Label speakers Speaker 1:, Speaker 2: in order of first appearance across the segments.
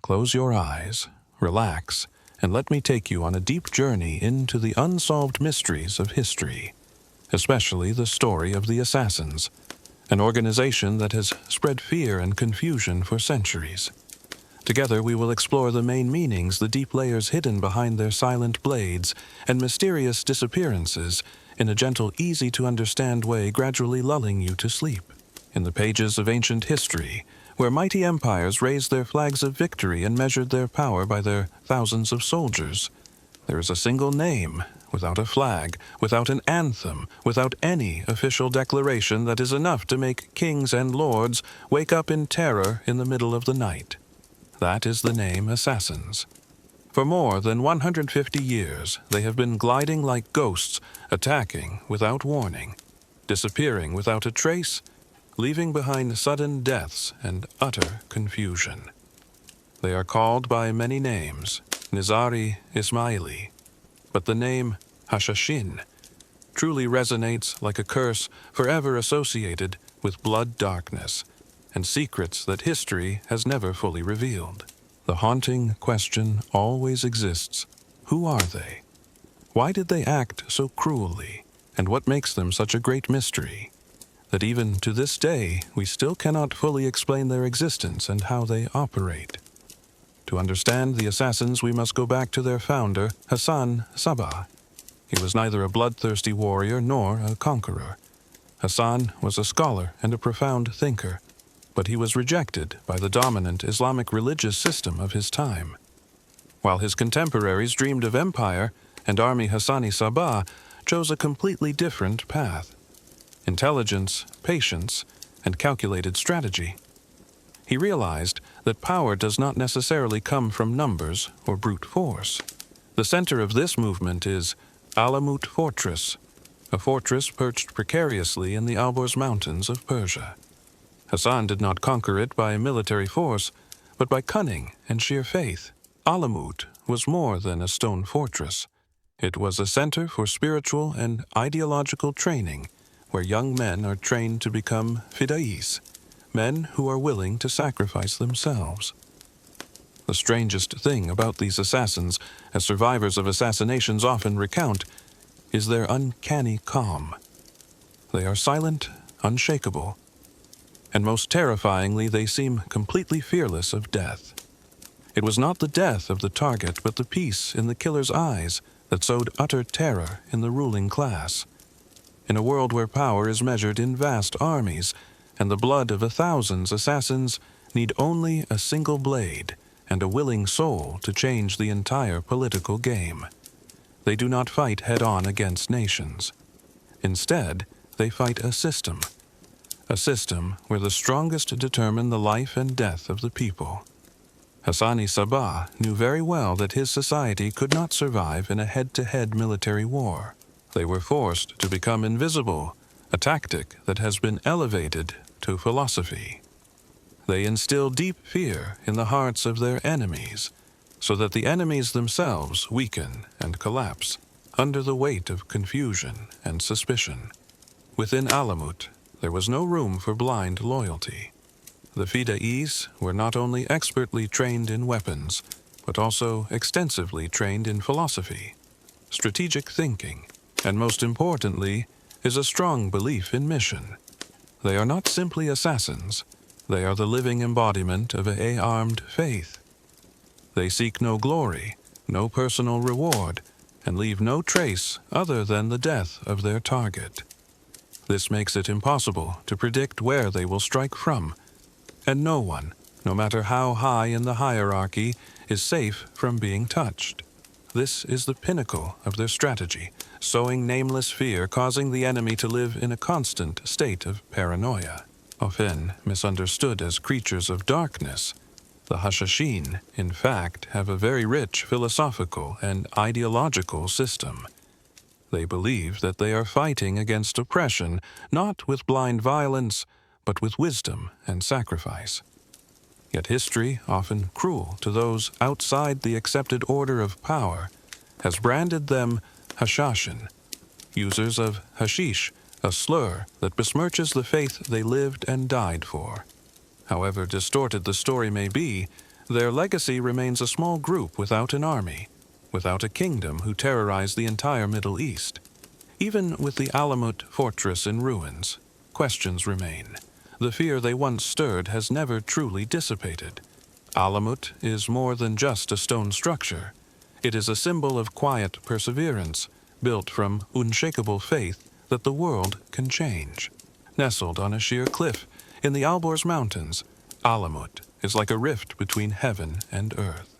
Speaker 1: Close your eyes, relax, and let me take you on a deep journey into the unsolved mysteries of history, especially the story of the Assassins, an organization that has spread fear and confusion for centuries. Together we will explore the main meanings, the deep layers hidden behind their silent blades, and mysterious disappearances in a gentle, easy-to-understand way, gradually lulling you to sleep. In the pages of ancient history, where mighty empires raised their flags of victory and measured their power by their thousands of soldiers, there is a single name, without a flag, without an anthem, without any official declaration, that is enough to make kings and lords wake up in terror in the middle of the night. That is the name Assassins. For more than 150 years, they have been gliding like ghosts, attacking without warning, disappearing without a trace, leaving behind sudden deaths and utter confusion. They are called by many names, Nizari Ismaili, but the name Hashashin truly resonates like a curse forever associated with blood darkness and secrets that history has never fully revealed. The haunting question always exists: who are they? Why did they act so cruelly? And what makes them such a great mystery that even to this day we still cannot fully explain their existence and how they operate? To understand the Assassins, we must go back to their founder, Hassan Sabah. He was neither a bloodthirsty warrior nor a conqueror. Hassan was a scholar and a profound thinker, but he was rejected by the dominant Islamic religious system of his time. While his contemporaries dreamed of empire, and army Hassani Sabah chose a completely different path: intelligence, patience, and calculated strategy. He realized that power does not necessarily come from numbers or brute force. The center of this movement is Alamut Fortress, a fortress perched precariously in the Alborz Mountains of Persia. Hassan did not conquer it by military force, but by cunning and sheer faith. Alamut was more than a stone fortress. It was a center for spiritual and ideological training, where young men are trained to become fidais, men who are willing to sacrifice themselves. The strangest thing about these assassins, as survivors of assassinations often recount, is their uncanny calm. They are silent, unshakable, and most terrifyingly, they seem completely fearless of death. It was not the death of the target, but the peace in the killer's eyes that sowed utter terror in the ruling class. In a world where power is measured in vast armies, and the blood of 1,000 assassins need only a single blade and a willing soul to change the entire political game. They do not fight head-on against nations. Instead, they fight a system where the strongest determine the life and death of the people. Hassani Sabah knew very well that his society could not survive in a head-to-head military war. They were forced to become invisible, a tactic that has been elevated to philosophy. They instill deep fear in the hearts of their enemies, so that the enemies themselves weaken and collapse under the weight of confusion and suspicion. Within Alamut, there was no room for blind loyalty. The fidais were not only expertly trained in weapons, but also extensively trained in philosophy, strategic thinking, and most importantly, is a strong belief in mission. They are not simply assassins. They are the living embodiment of a armed faith. They seek no glory, no personal reward, and leave no trace other than the death of their target. This makes it impossible to predict where they will strike from, and no one, no matter how high in the hierarchy, is safe from being touched. This is the pinnacle of their strategy, sowing nameless fear, causing the enemy to live in a constant state of paranoia. Often misunderstood as creatures of darkness, the Hashashin, in fact, have a very rich philosophical and ideological system. They believe that they are fighting against oppression, not with blind violence, but with wisdom and sacrifice. Yet history, often cruel to those outside the accepted order of power, has branded them Hashashin, users of hashish, a slur that besmirches the faith they lived and died for. However distorted the story may be, Their legacy remains a small group without an army, without a kingdom who terrorized the entire Middle East. Even with the Alamut fortress in ruins, questions remain. The fear they once stirred has never truly dissipated. Alamut is more than just a stone structure. It is a symbol of quiet perseverance, built from unshakable faith that the world can change. Nestled on a sheer cliff in the Alborz Mountains, Alamut is like a rift between heaven and earth.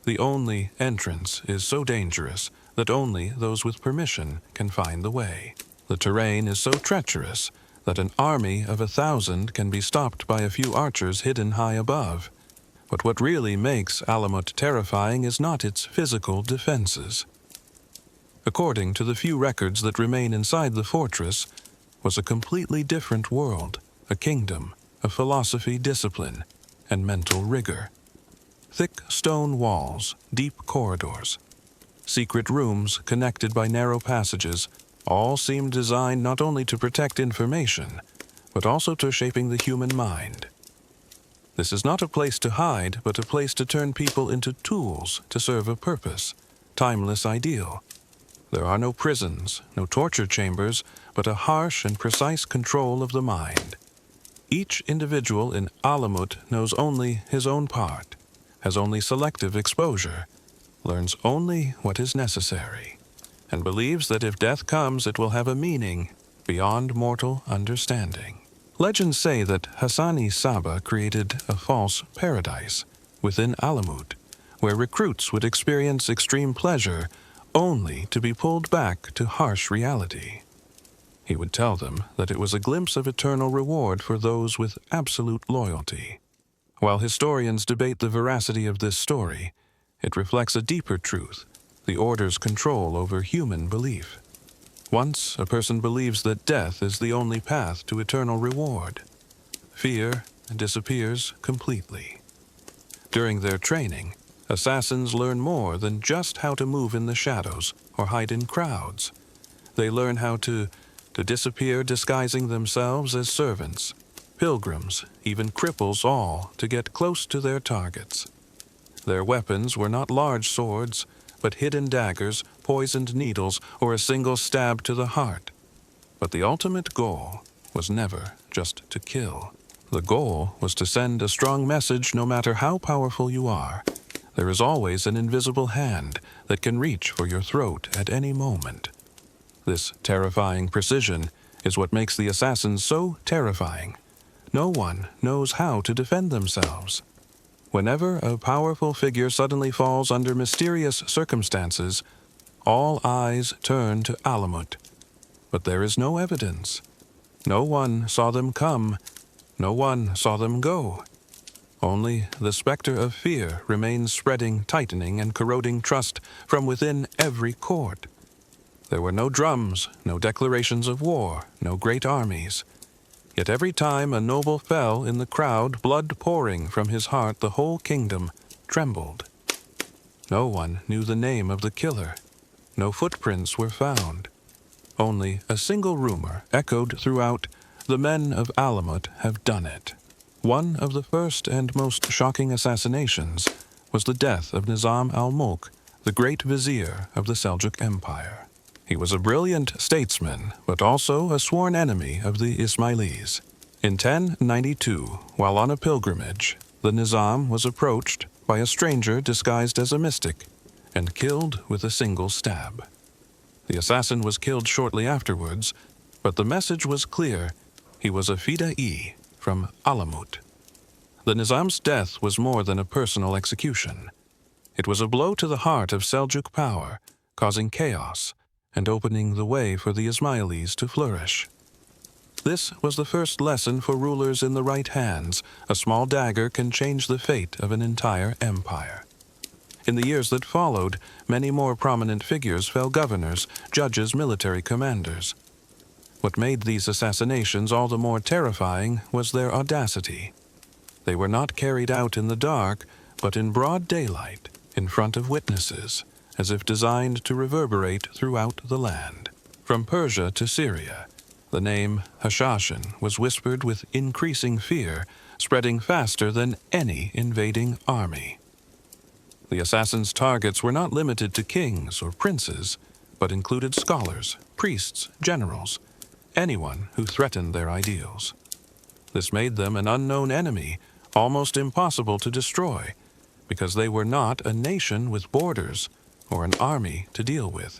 Speaker 1: The only entrance is so dangerous that only those with permission can find the way. The terrain is so treacherous that an army of 1,000 can be stopped by a few archers hidden high above. But what really makes Alamut terrifying is not its physical defenses. According to the few records that remain inside the fortress, was a completely different world, a kingdom of philosophy, discipline, and mental rigor. Thick stone walls, deep corridors, secret rooms connected by narrow passages, all seem designed not only to protect information, but also to shaping the human mind. This is not a place to hide, but a place to turn people into tools to serve a purpose, timeless ideal. There are no prisons, no torture chambers, but a harsh and precise control of the mind. Each individual in Alamut knows only his own part, has only selective exposure, learns only what is necessary, and believes that if death comes it will have a meaning beyond mortal understanding. Legends say that Hassani Saba created a false paradise within Alamut, where recruits would experience extreme pleasure only to be pulled back to harsh reality. He would tell them that it was a glimpse of eternal reward for those with absolute loyalty. While historians debate the veracity of this story, it reflects a deeper truth, the Order's control over human belief. Once a person believes that death is the only path to eternal reward, fear disappears completely. During their training, assassins learn more than just how to move in the shadows or hide in crowds. They learn how to disappear disguising themselves as servants, pilgrims, even cripples, all to get close to their targets. Their weapons were not large swords, but hidden daggers, poisoned needles, or a single stab to the heart. But the ultimate goal was never just to kill. The goal was to send a strong message no matter how powerful you are. There is always an invisible hand that can reach for your throat at any moment. This terrifying precision is what makes the assassins so terrifying. No one knows how to defend themselves. Whenever a powerful figure suddenly falls under mysterious circumstances, all eyes turn to Alamut. But there is no evidence. No one saw them come. No one saw them go. Only the specter of fear remains spreading, tightening, and corroding trust from within every court. There were no drums, no declarations of war, no great armies. Yet every time a noble fell in the crowd, blood pouring from his heart, the whole kingdom trembled. No one knew the name of the killer. No footprints were found. Only a single rumor echoed throughout, "The men of Alamut have done it." One of the first and most shocking assassinations was the death of Nizam al-Mulk, the great vizier of the Seljuk Empire. He was a brilliant statesman, but also a sworn enemy of the Ismailis. In 1092, while on a pilgrimage, the Nizam was approached by a stranger disguised as a mystic and killed with a single stab. The assassin was killed shortly afterwards, but the message was clear. He was a Fida'i from Alamut. The Nizam's death was more than a personal execution. It was a blow to the heart of Seljuk power, causing chaos and opening the way for the Ismailis to flourish. This was the first lesson for rulers in the right hands. A small dagger can change the fate of an entire empire. In the years that followed, many more prominent figures fell: governors, judges, military commanders. What made these assassinations all the more terrifying was their audacity. They were not carried out in the dark, but in broad daylight, in front of witnesses, as if designed to reverberate throughout the land. From Persia to Syria, The name Hashashin was whispered with increasing fear, spreading faster than any invading army. The assassins' targets were not limited to kings or princes, but included scholars, priests, generals, anyone who threatened their ideals. This made them an unknown enemy, almost impossible to destroy, because they were not a nation with borders or an army to deal with.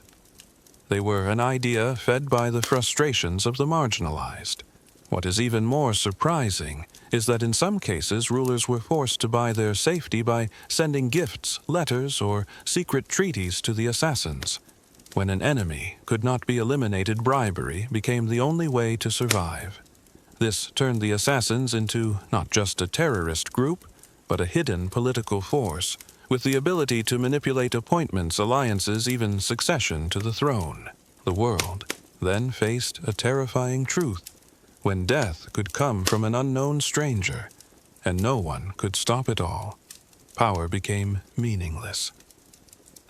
Speaker 1: They were an idea fed by the frustrations of the marginalized. What is even more surprising is that in some cases rulers were forced to buy their safety by sending gifts, letters, or secret treaties to the assassins. When an enemy could not be eliminated, bribery became the only way to survive. This turned the assassins into not just a terrorist group, but a hidden political force, with the ability to manipulate appointments, alliances, even succession to the throne. The world then faced a terrifying truth. When death could come from an unknown stranger, and no one could stop it all, power became meaningless.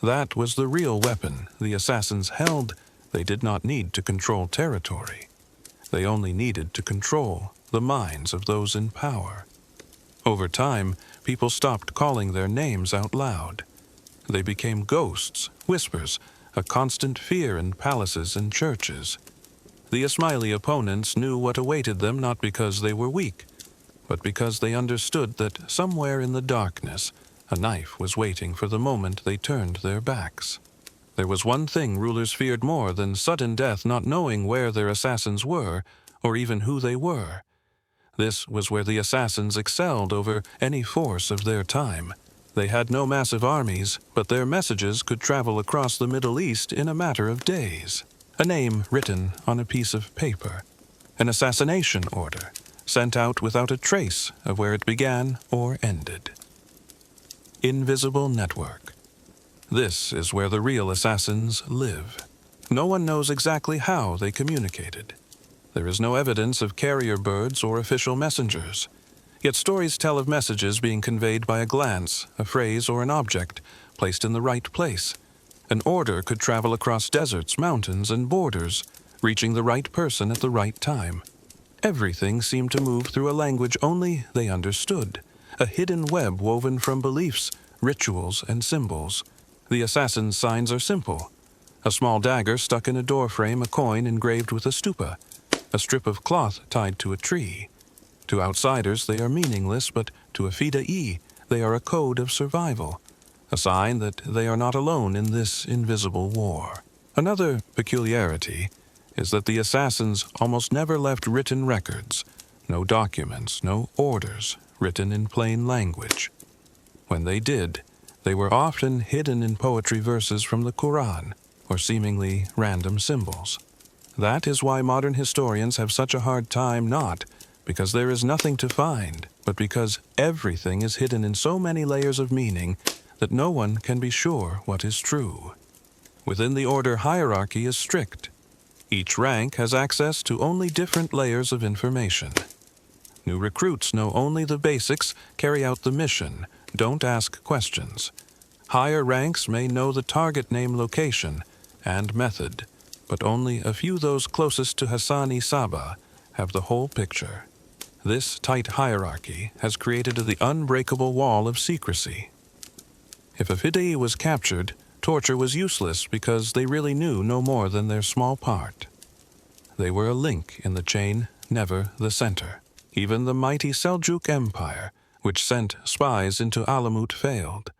Speaker 1: That was the real weapon the assassins held. They did not need to control territory. They only needed to control the minds of those in power. Over time, people stopped calling their names out loud. They became ghosts, whispers, a constant fear in palaces and churches. The Ismaili opponents knew what awaited them not because they were weak, but because they understood that somewhere in the darkness, a knife was waiting for the moment they turned their backs. There was one thing rulers feared more than sudden death, not knowing where their assassins were, or even who they were. This was where the assassins excelled over any force of their time. They had no massive armies, but their messages could travel across the Middle East in a matter of days. A name written on a piece of paper. An assassination order, sent out without a trace of where it began or ended. Invisible network. This is where the real assassins live. No one knows exactly how they communicated. There is no evidence of carrier birds or official messengers. Yet stories tell of messages being conveyed by a glance, a phrase, or an object placed in the right place. An order could travel across deserts, mountains, and borders, reaching the right person at the right time. Everything seemed to move through a language only they understood, a hidden web woven from beliefs, rituals, and symbols. The assassin's signs are simple. A small dagger stuck in a doorframe, a coin engraved with a stupa, a strip of cloth tied to a tree. To outsiders, they are meaningless, but to a Fida'i, they are a code of survival, a sign that they are not alone in this invisible war. Another peculiarity is that the assassins almost never left written records, no documents, no orders written in plain language. When they did, they were often hidden in poetry verses from the Quran or seemingly random symbols. That is why modern historians have such a hard time, not because there is nothing to find, but because everything is hidden in so many layers of meaning that no one can be sure what is true. Within the order, hierarchy is strict. Each rank has access to only different layers of information. New recruits know only the basics, carry out the mission, don't ask questions. Higher ranks may know the target name, location, and method, but only a few those closest to Hassani Saba have the whole picture. This tight hierarchy has created the unbreakable wall of secrecy. If a Fida'i was captured, torture was useless because they really knew no more than their small part. They were a link in the chain, never the center. Even the mighty Seljuk Empire, which sent spies into Alamut, failed.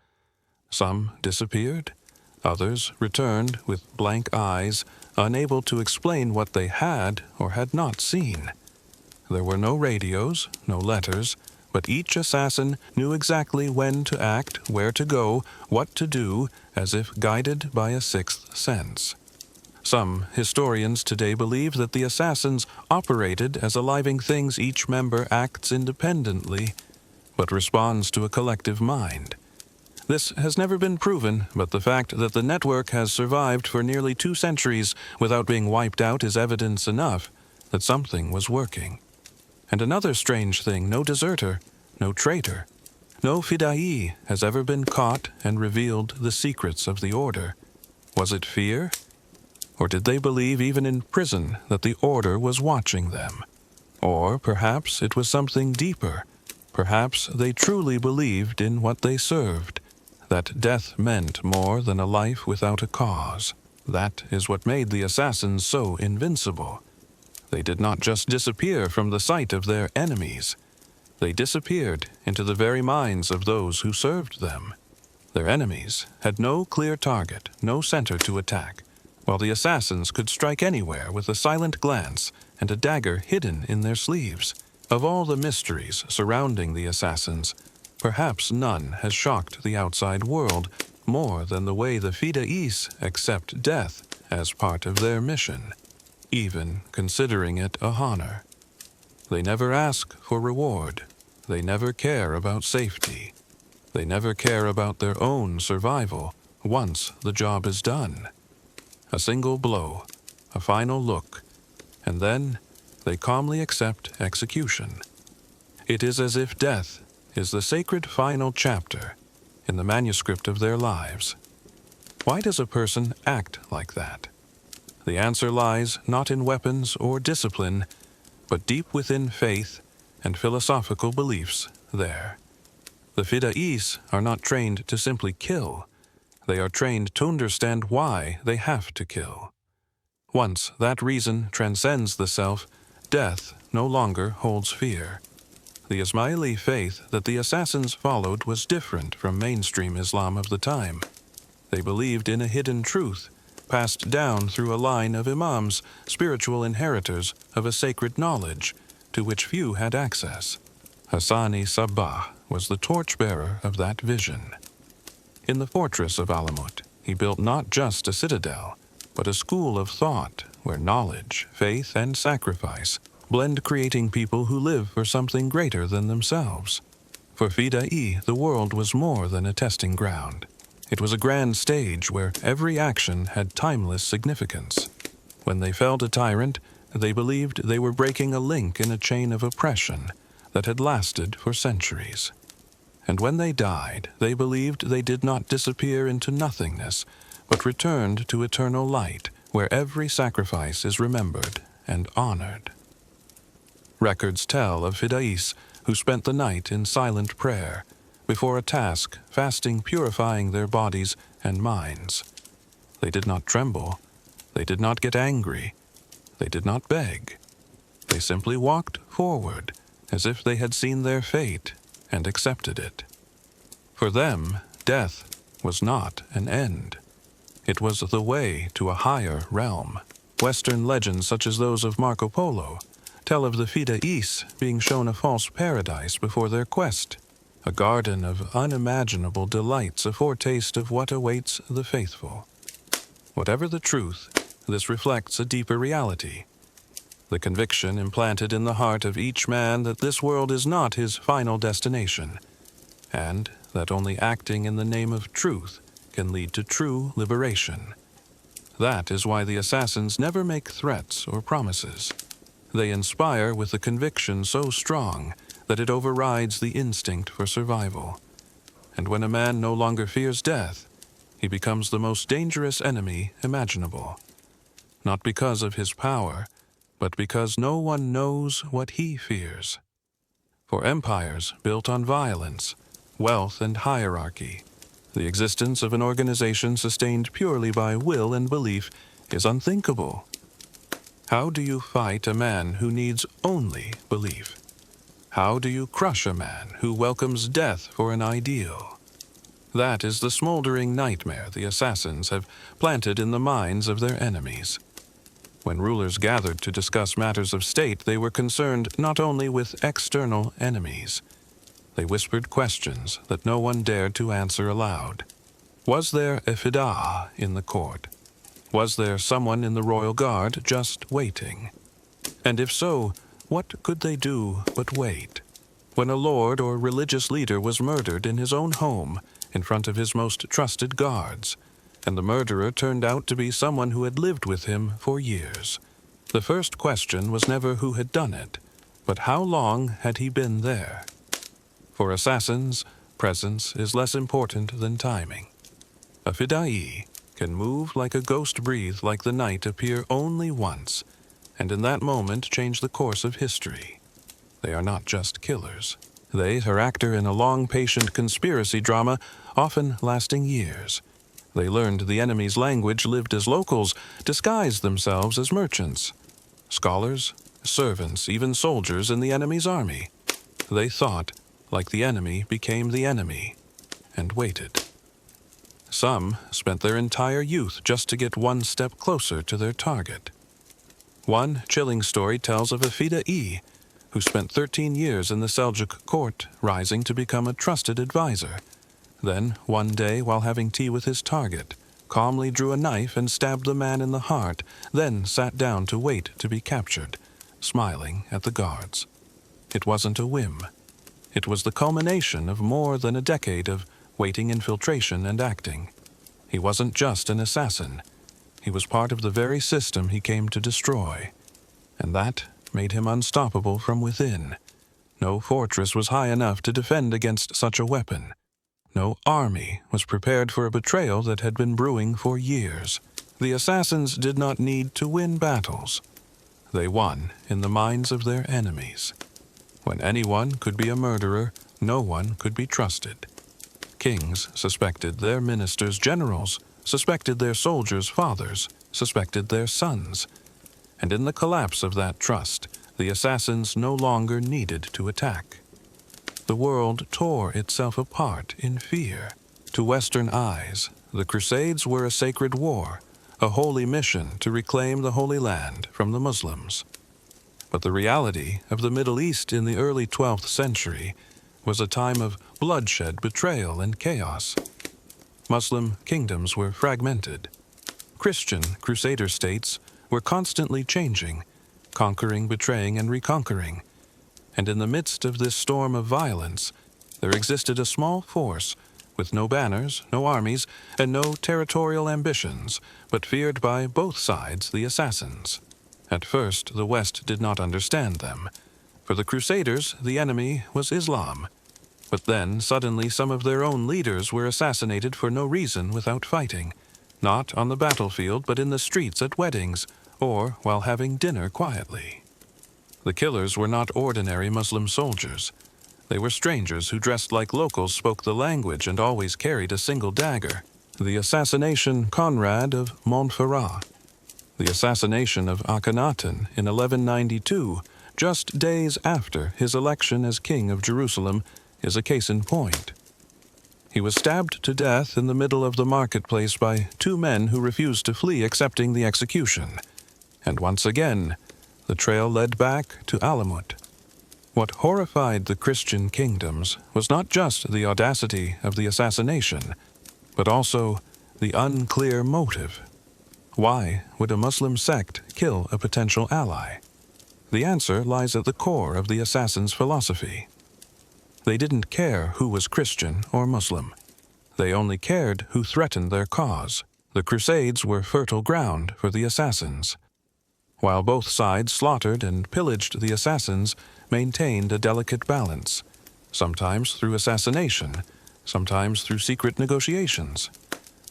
Speaker 1: Some disappeared, others returned with blank eyes, unable to explain what they had or had not seen. There were no radios, no letters, but each assassin knew exactly when to act, where to go, what to do, as if guided by a sixth sense. Some historians today believe that the assassins operated as living things. Each member acts independently, but responds to a collective mind. This has never been proven, but the fact that the network has survived for nearly 2 centuries without being wiped out is evidence enough that something was working. And another strange thing, no deserter, no traitor, no Fida'i has ever been caught and revealed the secrets of the order. Was it fear? Or did they believe even in prison that the order was watching them? Or perhaps it was something deeper. Perhaps they truly believed in what they served, that death meant more than a life without a cause. That is what made the assassins so invincible. They did not just disappear from the sight of their enemies. They disappeared into the very minds of those who served them. Their enemies had no clear target, no center to attack, while the assassins could strike anywhere with a silent glance and a dagger hidden in their sleeves. Of all the mysteries surrounding the assassins, perhaps none has shocked the outside world more than the way the Fida'is accept death as part of their mission, even considering it a honor. They never ask for reward. They never care about safety. They never care about their own survival once the job is done. A single blow, a final look, and then they calmly accept execution. It is as if death is the sacred final chapter in the manuscript of their lives. Why does a person act like that? The answer lies not in weapons or discipline, but deep within faith and philosophical beliefs there. The Fida'is are not trained to simply kill. They are trained to understand why they have to kill. Once that reason transcends the self, death no longer holds fear. The Ismaili faith that the assassins followed was different from mainstream Islam of the time. They believed in a hidden truth, passed down through a line of imams, spiritual inheritors of a sacred knowledge to which few had access. Hassani Sabbah was the torchbearer of that vision. In the fortress of Alamut, he built not just a citadel, but a school of thought where knowledge, faith, and sacrifice blend, creating people who live for something greater than themselves. For Fida'i, the world was more than a testing ground. It was a grand stage where every action had timeless significance. When they felled a tyrant, they believed they were breaking a link in a chain of oppression that had lasted for centuries. And when they died, they believed they did not disappear into nothingness, but returned to eternal light, where every sacrifice is remembered and honored. Records tell of Fida'is who spent the night in silent prayer, before a task, fasting, purifying their bodies and minds. They did not tremble. They did not get angry. They did not beg. They simply walked forward, as if they had seen their fate and accepted it. For them, death was not an end. It was the way to a higher realm. Western legends, such as those of Marco Polo, tell of the Fida'is being shown a false paradise before their quest, a garden of unimaginable delights, a foretaste of what awaits the faithful. Whatever the truth, this reflects a deeper reality. The conviction implanted in the heart of each man that this world is not his final destination, and that only acting in the name of truth can lead to true liberation. That is why the assassins never make threats or promises. They inspire with a conviction so strong that it overrides the instinct for survival. And when a man no longer fears death, he becomes the most dangerous enemy imaginable. Not because of his power, but because no one knows what he fears. For empires built on violence, wealth, and hierarchy, the existence of an organization sustained purely by will and belief is unthinkable. How do you fight a man who needs only belief? How do you crush a man who welcomes death for an ideal? That is the smoldering nightmare the assassins have planted in the minds of their enemies. When rulers gathered to discuss matters of state, they were concerned not only with external enemies. They whispered questions that no one dared to answer aloud. Was there a Fidah in the court? Was there someone in the royal guard just waiting? And if so, what could they do but wait? When a lord or religious leader was murdered in his own home, in front of his most trusted guards, and the murderer turned out to be someone who had lived with him for years, the first question was never who had done it, but how long had he been there? For assassins, presence is less important than timing. A Fida'i, can move like a ghost, breathe like the night, appear only once, and in that moment change the course of history. They are not just killers. They are actor in a long, patient conspiracy drama, often lasting years. They learned the enemy's language, lived as locals, disguised themselves as merchants. Scholars, servants, even soldiers in the enemy's army. They thought, like the enemy became the enemy, and waited. Some spent their entire youth just to get one step closer to their target. One chilling story tells of a Fida-i, who spent 13 years in the Seljuk court, rising to become a trusted advisor. Then, one day, while having tea with his target, calmly drew a knife and stabbed the man in the heart, then sat down to wait to be captured, smiling at the guards. It wasn't a whim. It was the culmination of more than a decade of waiting, infiltration, and acting. He wasn't just an assassin. He was part of the very system he came to destroy. And that made him unstoppable from within. No fortress was high enough to defend against such a weapon. No army was prepared for a betrayal that had been brewing for years. The assassins did not need to win battles. They won in the minds of their enemies. When anyone could be a murderer, no one could be trusted. Kings suspected their ministers, generals, suspected their soldiers' fathers, suspected their sons. And in the collapse of that trust, the assassins no longer needed to attack. The world tore itself apart in fear. To Western eyes, the Crusades were a sacred war, a holy mission to reclaim the Holy Land from the Muslims. But the reality of the Middle East in the early 12th century was a time of bloodshed, betrayal, and chaos. Muslim kingdoms were fragmented. Christian crusader states were constantly changing, conquering, betraying, and reconquering. And in the midst of this storm of violence, there existed a small force with no banners, no armies, and no territorial ambitions, but feared by both sides, the assassins. At first, the West did not understand them. For the Crusaders, the enemy was Islam. But then, suddenly, some of their own leaders were assassinated for no reason without fighting. Not on the battlefield, but in the streets at weddings, or while having dinner quietly. The killers were not ordinary Muslim soldiers. They were strangers who dressed like locals, spoke the language, and always carried a single dagger. The assassination Conrad of Montferrat. The assassination of Akhenaten in 1192, just days after his election as king of Jerusalem, is a case in point. He was stabbed to death in the middle of the marketplace by two men who refused to flee, accepting the execution. And once again, the trail led back to Alamut. What horrified the Christian kingdoms was not just the audacity of the assassination, but also the unclear motive. Why would a Muslim sect kill a potential ally? The answer lies at the core of the assassins' philosophy. They didn't care who was Christian or Muslim. They only cared who threatened their cause. The Crusades were fertile ground for the assassins. While both sides slaughtered and pillaged, the assassins maintained a delicate balance, sometimes through assassination, sometimes through secret negotiations.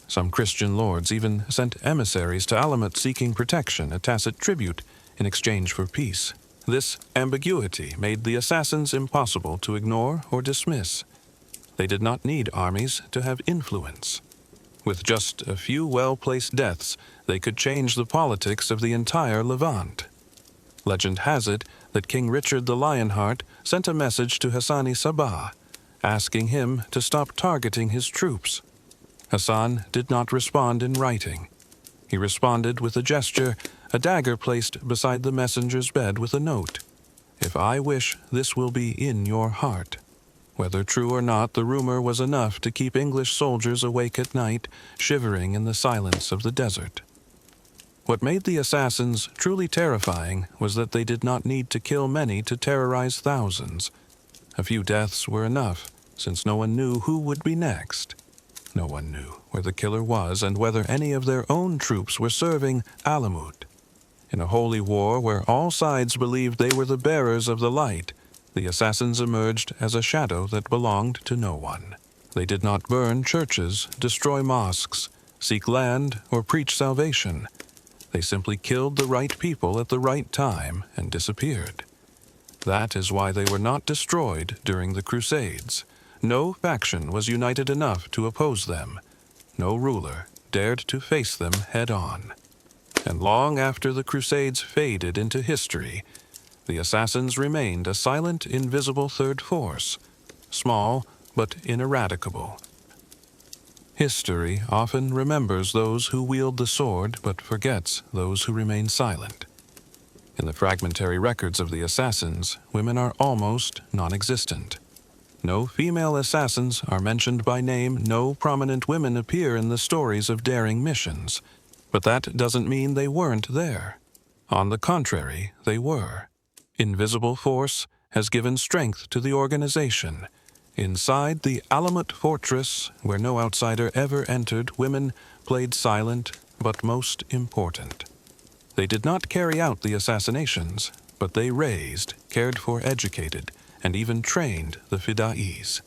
Speaker 1: Some Christian lords even sent emissaries to Alamut seeking protection, a tacit tribute in exchange for peace. This ambiguity made the assassins impossible to ignore or dismiss. They did not need armies to have influence. With just a few well-placed deaths, they could change the politics of the entire Levant. Legend has it that King Richard the Lionheart sent a message to Hassani Sabah, asking him to stop targeting his troops. Hassan did not respond in writing. He responded with a gesture, a dagger placed beside the messenger's bed with a note. "If I wish, this will be in your heart." Whether true or not, the rumor was enough to keep English soldiers awake at night, shivering in the silence of the desert. What made the assassins truly terrifying was that they did not need to kill many to terrorize thousands. A few deaths were enough, since no one knew who would be next. No one knew where the killer was and whether any of their own troops were serving Alamut. In a holy war where all sides believed they were the bearers of the light, the assassins emerged as a shadow that belonged to no one. They did not burn churches, destroy mosques, seek land, or preach salvation. They simply killed the right people at the right time and disappeared. That is why they were not destroyed during the Crusades. No faction was united enough to oppose them. No ruler dared to face them head-on. And long after the Crusades faded into history, the assassins remained a silent, invisible third force, small but ineradicable. History often remembers those who wield the sword but forgets those who remain silent. In the fragmentary records of the assassins, women are almost non-existent. No female assassins are mentioned by name, no prominent women appear in the stories of daring missions. But that doesn't mean they weren't there. On the contrary, they were. Invisible force has given strength to the organization. Inside the Alamut fortress, where no outsider ever entered, women played silent but most important. They did not carry out the assassinations, but they raised, cared for, educated, and even trained the Fida'is.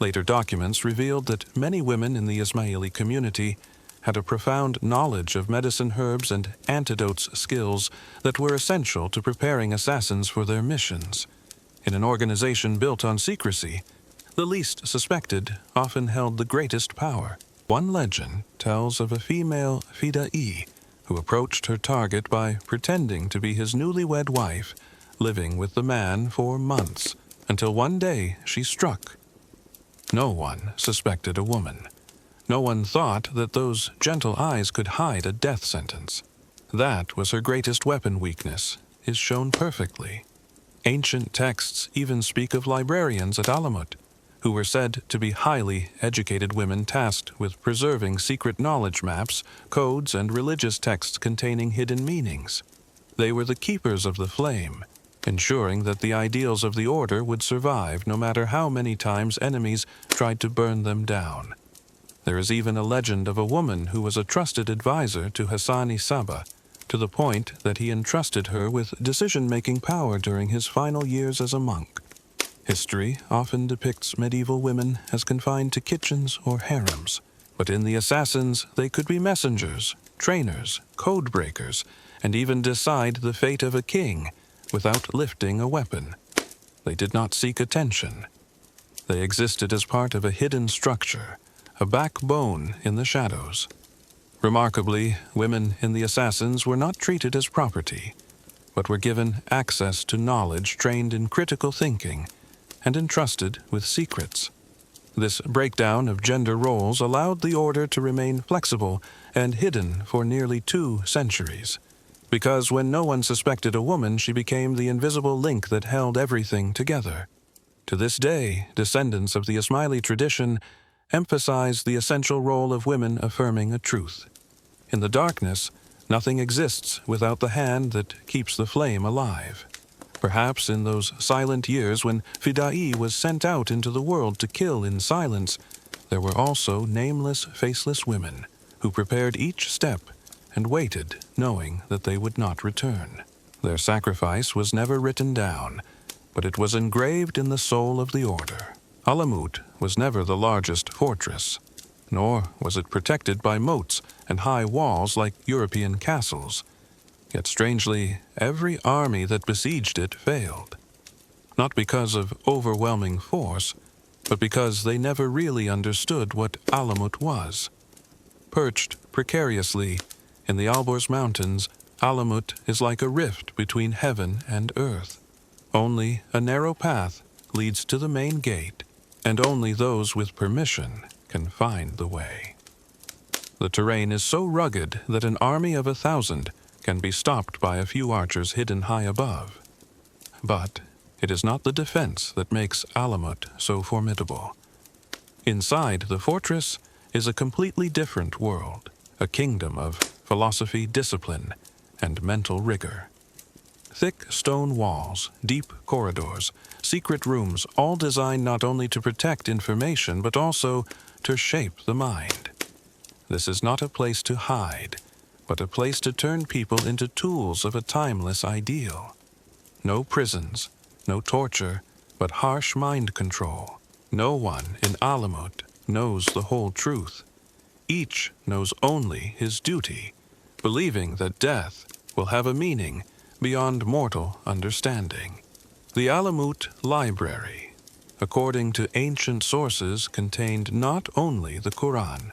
Speaker 1: Later documents revealed that many women in the Ismaili community had a profound knowledge of medicine herbs and antidotes skills that were essential to preparing assassins for their missions. In an organization built on secrecy, the least suspected often held the greatest power. One legend tells of a female Fida'i who approached her target by pretending to be his newlywed wife, living with the man for months, until one day she struck. No one suspected a woman. No one thought that those gentle eyes could hide a death sentence. That was her greatest weapon weakness, is shown perfectly. Ancient texts even speak of librarians at Alamut, who were said to be highly educated women tasked with preserving secret knowledge maps, codes, and religious texts containing hidden meanings. They were the keepers of the flame, ensuring that the ideals of the order would survive no matter how many times enemies tried to burn them down. There is even a legend of a woman who was a trusted advisor to Hassani Saba, to the point that he entrusted her with decision-making power during his final years as a monk. History often depicts medieval women as confined to kitchens or harems, but in the assassins they could be messengers, trainers, code breakers, and even decide the fate of a king without lifting a weapon. They did not seek attention. They existed as part of a hidden structure, a backbone in the shadows. Remarkably, women in the assassins were not treated as property, but were given access to knowledge, trained in critical thinking, and entrusted with secrets. This breakdown of gender roles allowed the order to remain flexible and hidden for nearly 2 centuries. Because when no one suspected a woman, she became the invisible link that held everything together. To this day, descendants of the Ismaili tradition emphasize the essential role of women affirming a truth. In the darkness, nothing exists without the hand that keeps the flame alive. Perhaps in those silent years when Fida'i was sent out into the world to kill in silence, there were also nameless, faceless women who prepared each step and waited, knowing that they would not return. Their sacrifice was never written down, but it was engraved in the soul of the order. Alamut was never the largest fortress, nor was it protected by moats and high walls like European castles. Yet strangely, every army that besieged it failed. Not because of overwhelming force, but because they never really understood what Alamut was. Perched precariously in the Alborz Mountains, Alamut is like a rift between heaven and earth. Only a narrow path leads to the main gate, and only those with permission can find the way. The terrain is so rugged that an army of 1,000 can be stopped by a few archers hidden high above. But it is not the defense that makes Alamut so formidable. Inside the fortress is a completely different world, a kingdom of philosophy, discipline, and mental rigor. Thick stone walls, deep corridors, secret rooms, all designed not only to protect information but also to shape the mind. This is not a place to hide, but a place to turn people into tools of a timeless ideal. No prisons, no torture, but harsh mind control. No one in Alamut knows the whole truth. Each knows only his duty, believing that death will have a meaning beyond mortal understanding. The Alamut Library, according to ancient sources, contained not only the Quran,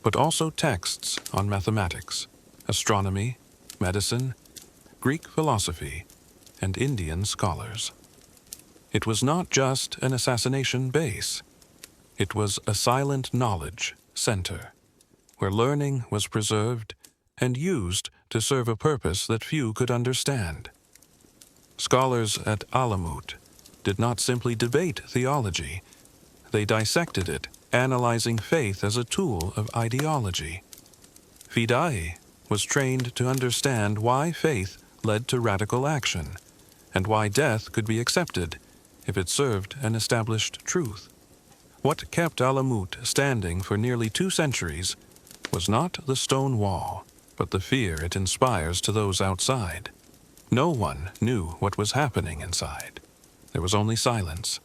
Speaker 1: but also texts on mathematics, astronomy, medicine, Greek philosophy, and Indian scholars. It was not just an assassination base. It was a silent knowledge center, where learning was preserved and used to serve a purpose that few could understand. Scholars at Alamut did not simply debate theology. They dissected it, analyzing faith as a tool of ideology. Fidai was trained to understand why faith led to radical action, and why death could be accepted if it served an established truth. What kept Alamut standing for nearly 2 centuries was not the stone wall, but the fear it inspires to those outside. No one knew what was happening inside. There was only silence,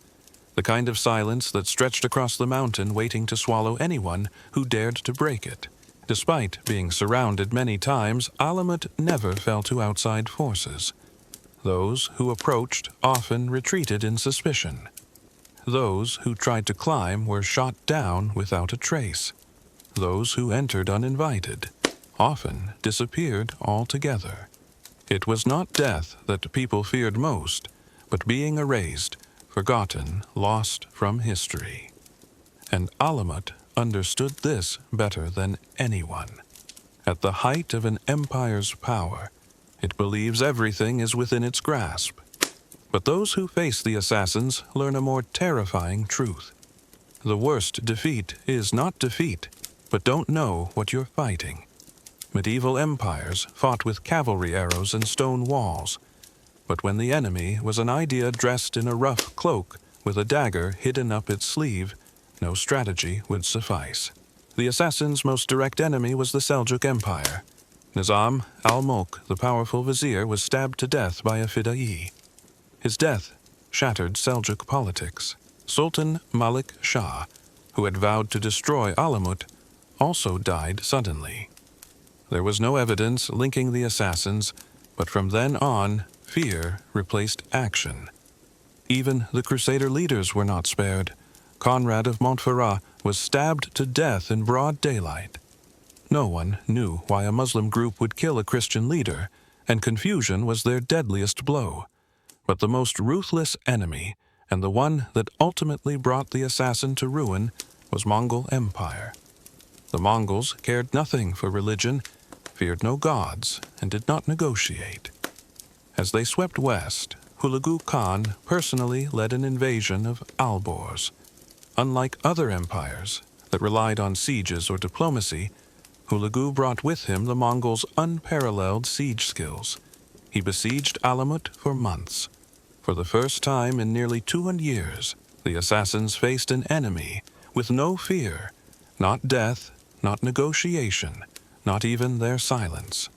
Speaker 1: the kind of silence that stretched across the mountain, waiting to swallow anyone who dared to break it. Despite being surrounded many times, Alamut never fell to outside forces. Those who approached often retreated in suspicion. Those who tried to climb were shot down without a trace. Those who entered uninvited often disappeared altogether. It was not death that people feared most, but being erased, forgotten, lost from history. And Alamut understood this better than anyone. At the height of an empire's power, it believes everything is within its grasp. But those who face the assassins learn a more terrifying truth. The worst defeat is not defeat, but don't know what you're fighting. Medieval empires fought with cavalry arrows and stone walls. But when the enemy was an idea dressed in a rough cloak with a dagger hidden up its sleeve, no strategy would suffice. The assassin's most direct enemy was the Seljuk Empire. Nizam al-Mulk, the powerful vizier, was stabbed to death by a fidai. His death shattered Seljuk politics. Sultan Malik Shah, who had vowed to destroy Alamut, also died suddenly. There was no evidence linking the assassins, but from then on, fear replaced action. Even the Crusader leaders were not spared. Conrad of Montferrat was stabbed to death in broad daylight. No one knew why a Muslim group would kill a Christian leader, and confusion was their deadliest blow. But the most ruthless enemy, and the one that ultimately brought the assassin to ruin, was Mongol Empire. The Mongols cared nothing for religion, feared no gods, and did not negotiate. As they swept west, Hulagu Khan personally led an invasion of Alborz. Unlike other empires that relied on sieges or diplomacy, Hulagu brought with him the Mongols' unparalleled siege skills. He besieged Alamut for months. For the first time in nearly 200 years, the assassins faced an enemy with no fear, not death, not negotiation, not even their silence.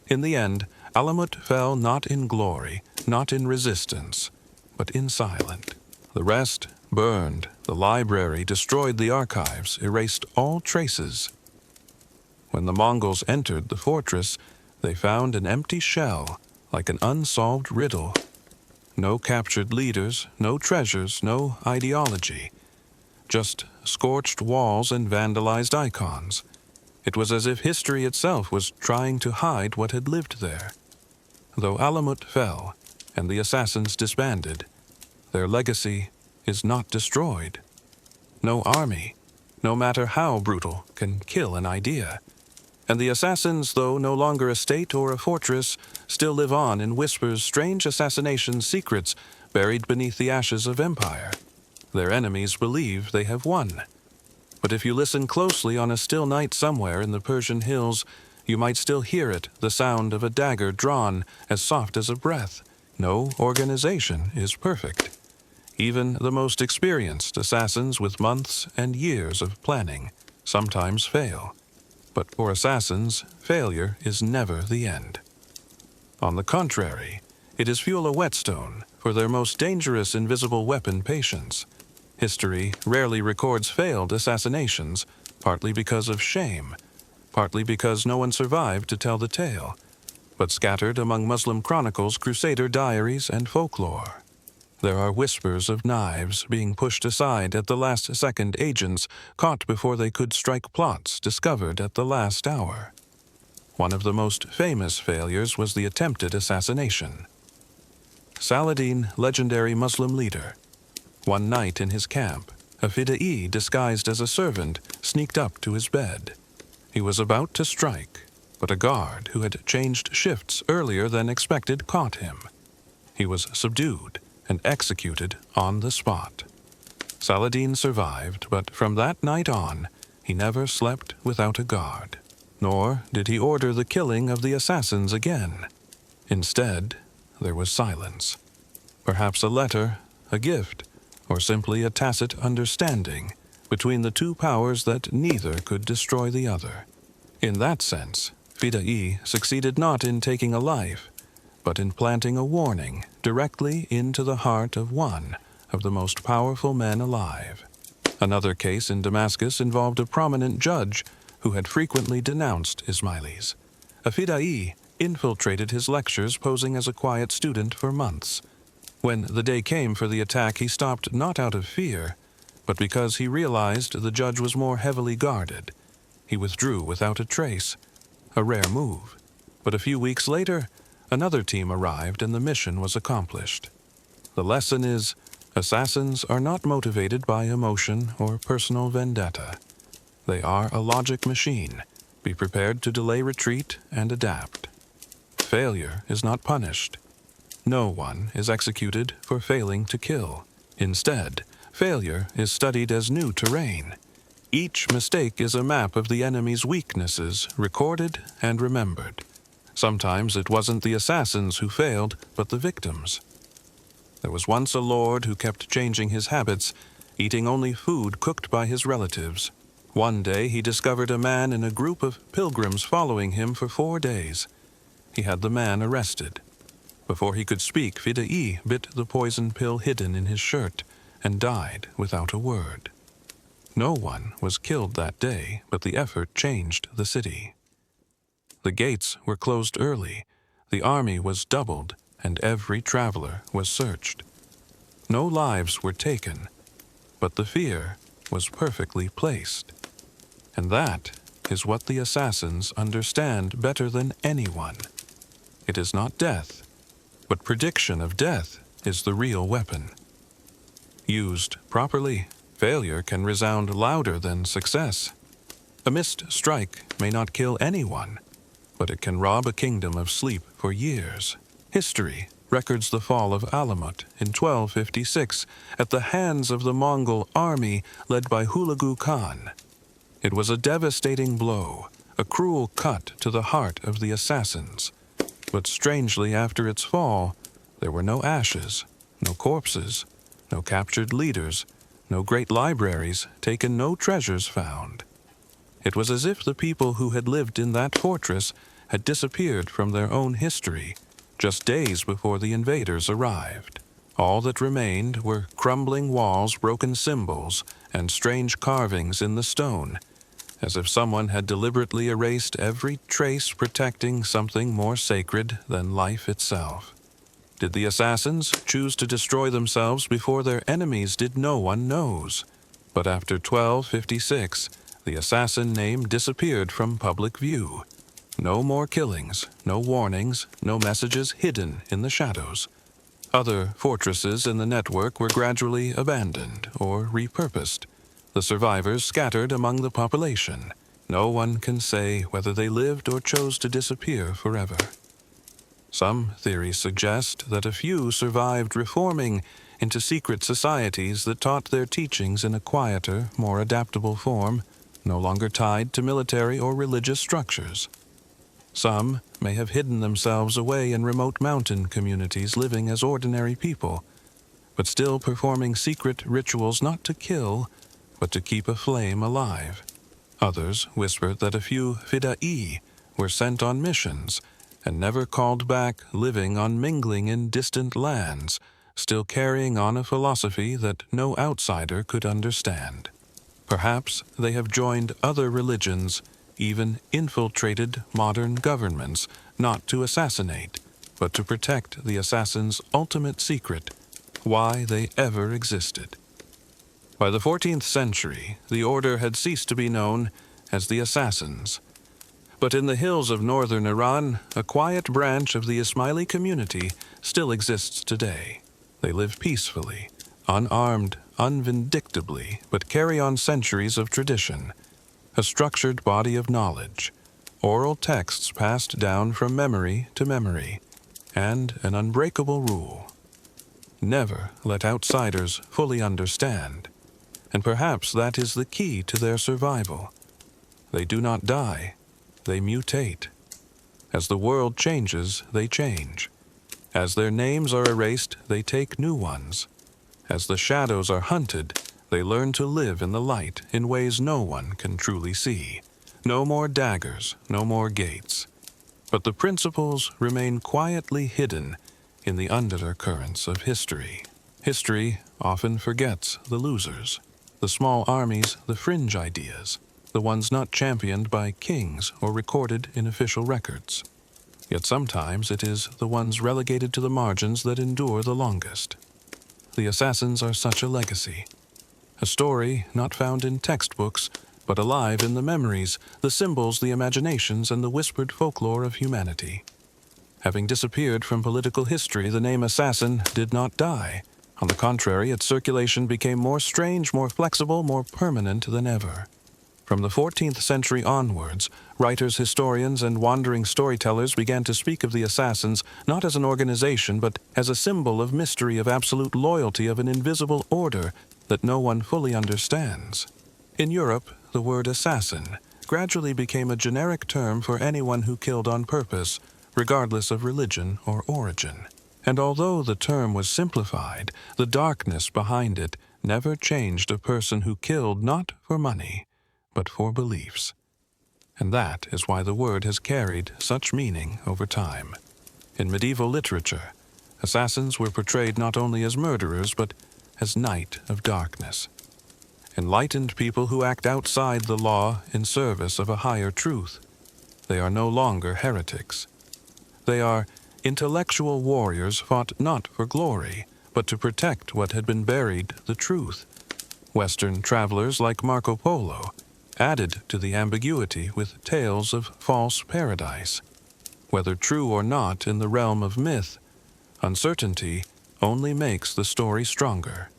Speaker 1: In the end, Alamut fell not in glory, not in resistance, but in silence. The rest burned, the library destroyed, the archives erased all traces. When the Mongols entered the fortress, they found an empty shell, like an unsolved riddle. No captured leaders, no treasures, no ideology. Just scorched walls and vandalized icons. It was as if history itself was trying to hide what had lived there. Though Alamut fell, and the assassins disbanded, their legacy is not destroyed. No army, no matter how brutal, can kill an idea. And the assassins, though no longer a state or a fortress, still live on in whispers, strange assassination secrets buried beneath the ashes of empire. Their enemies believe they have won. But if you listen closely on a still night somewhere in the Persian hills, you might still hear it, the sound of a dagger drawn as soft as a breath. No organization is perfect. Even the most experienced assassins with months and years of planning sometimes fail. But for assassins, failure is never the end. On the contrary, it is fuel a whetstone for their most dangerous invisible weapon, patience. History rarely records failed assassinations, partly because of shame, partly because no one survived to tell the tale, but scattered among Muslim chronicles, Crusader diaries, and folklore. There are whispers of knives being pushed aside at the last-second, agents caught before they could strike, plots discovered at the last hour. One of the most famous failures was the attempted assassination. Saladin, legendary Muslim leader. One night in his camp, a fida'i disguised as a servant sneaked up to his bed. He was about to strike, but a guard who had changed shifts earlier than expected caught him. He was subdued and executed on the spot. Saladin survived, but from that night on, he never slept without a guard. Nor did he order the killing of the assassins again. Instead, there was silence. Perhaps a letter, a gift, or simply a tacit understanding between the two powers that neither could destroy the other. In that sense, fida'i succeeded not in taking a life, but in planting a warning directly into the heart of one of the most powerful men alive. Another case in Damascus involved a prominent judge who had frequently denounced Ismailis. A fida'i infiltrated his lectures posing as a quiet student for months. When the day came for the attack, he stopped not out of fear, but because he realized the judge was more heavily guarded. He withdrew without a trace, a rare move. But a few weeks later, another team arrived and the mission was accomplished. The lesson is, assassins are not motivated by emotion or personal vendetta. They are a logic machine. Be prepared to delay retreat and adapt. Failure is not punished. No one is executed for failing to kill. Instead, failure is studied as new terrain. Each mistake is a map of the enemy's weaknesses, recorded and remembered. Sometimes it wasn't the assassins who failed, but the victims. There was once a lord who kept changing his habits, eating only food cooked by his relatives. One day he discovered a man in a group of pilgrims following him for 4 days. He had the man arrested. Before he could speak, fida'i bit the poison pill hidden in his shirt and died without a word. No one was killed that day, but the effort changed the city. The gates were closed early, the army was doubled, and every traveler was searched. No lives were taken, but the fear was perfectly placed. And that is what the assassins understand better than anyone. It is not death, but prediction of death is the real weapon. Used properly, failure can resound louder than success. A missed strike may not kill anyone, but it can rob a kingdom of sleep for years. History records the fall of Alamut in 1256 at the hands of the Mongol army led by Hulagu Khan. It was a devastating blow, a cruel cut to the heart of the assassins. But strangely, after its fall, there were no ashes, no corpses, no captured leaders, no great libraries taken, no treasures found. It was as if the people who had lived in that fortress had disappeared from their own history just days before the invaders arrived. All that remained were crumbling walls, broken symbols, and strange carvings in the stone, as if someone had deliberately erased every trace protecting something more sacred than life itself. Did the assassins choose to destroy themselves before their enemies did? No one knows. But after 1256, the assassin name disappeared from public view. No more killings, no warnings, no messages hidden in the shadows. Other fortresses in the network were gradually abandoned or repurposed. The survivors scattered among the population. No one can say whether they lived or chose to disappear forever. Some theories suggest that a few survived reforming into secret societies that taught their teachings in a quieter, more adaptable form, no longer tied to military or religious structures. Some may have hidden themselves away in remote mountain communities living as ordinary people, but still performing secret rituals not to kill, but to keep a flame alive. Others whisper that a few fida'i were sent on missions and never called back, living on mingling in distant lands, still carrying on a philosophy that no outsider could understand. Perhaps they have joined other religions, even infiltrated modern governments, not to assassinate, but to protect the assassin's ultimate secret, why they ever existed. By the 14th century, the order had ceased to be known as the Assassins. But in the hills of northern Iran, a quiet branch of the Ismaili community still exists today. They live peacefully, unarmed, unvindictably, but carry on centuries of tradition, a structured body of knowledge, oral texts passed down from memory to memory, and an unbreakable rule: never let outsiders fully understand. And perhaps that is the key to their survival. They do not die, they mutate. As the world changes, they change. As their names are erased, they take new ones. As the shadows are hunted, they learn to live in the light in ways no one can truly see. No more daggers, no more gates. But the principles remain quietly hidden in the undercurrents of history. History often forgets the losers, the small armies, the fringe ideas, the ones not championed by kings or recorded in official records. Yet sometimes it is the ones relegated to the margins that endure the longest. The Assassins are such a legacy. A story not found in textbooks, but alive in the memories, the symbols, the imaginations, and the whispered folklore of humanity. Having disappeared from political history, the name assassin did not die. On the contrary, its circulation became more strange, more flexible, more permanent than ever. From the 14th century onwards, writers, historians, and wandering storytellers began to speak of the Assassins not as an organization, but as a symbol of mystery, of absolute loyalty, of an invisible order that no one fully understands. In Europe, the word assassin gradually became a generic term for anyone who killed on purpose, regardless of religion or origin. And although the term was simplified, the darkness behind it never changed a person who killed not for money, but for beliefs. And that is why the word has carried such meaning over time. In medieval literature, assassins were portrayed not only as murderers, but as night of darkness. Enlightened people who act outside the law in service of a higher truth. They are no longer heretics. They are intellectual warriors fought not for glory, but to protect what had been buried, the truth. Western travelers like Marco Polo added to the ambiguity with tales of false paradise. Whether true or not in the realm of myth, uncertainty only makes the story stronger.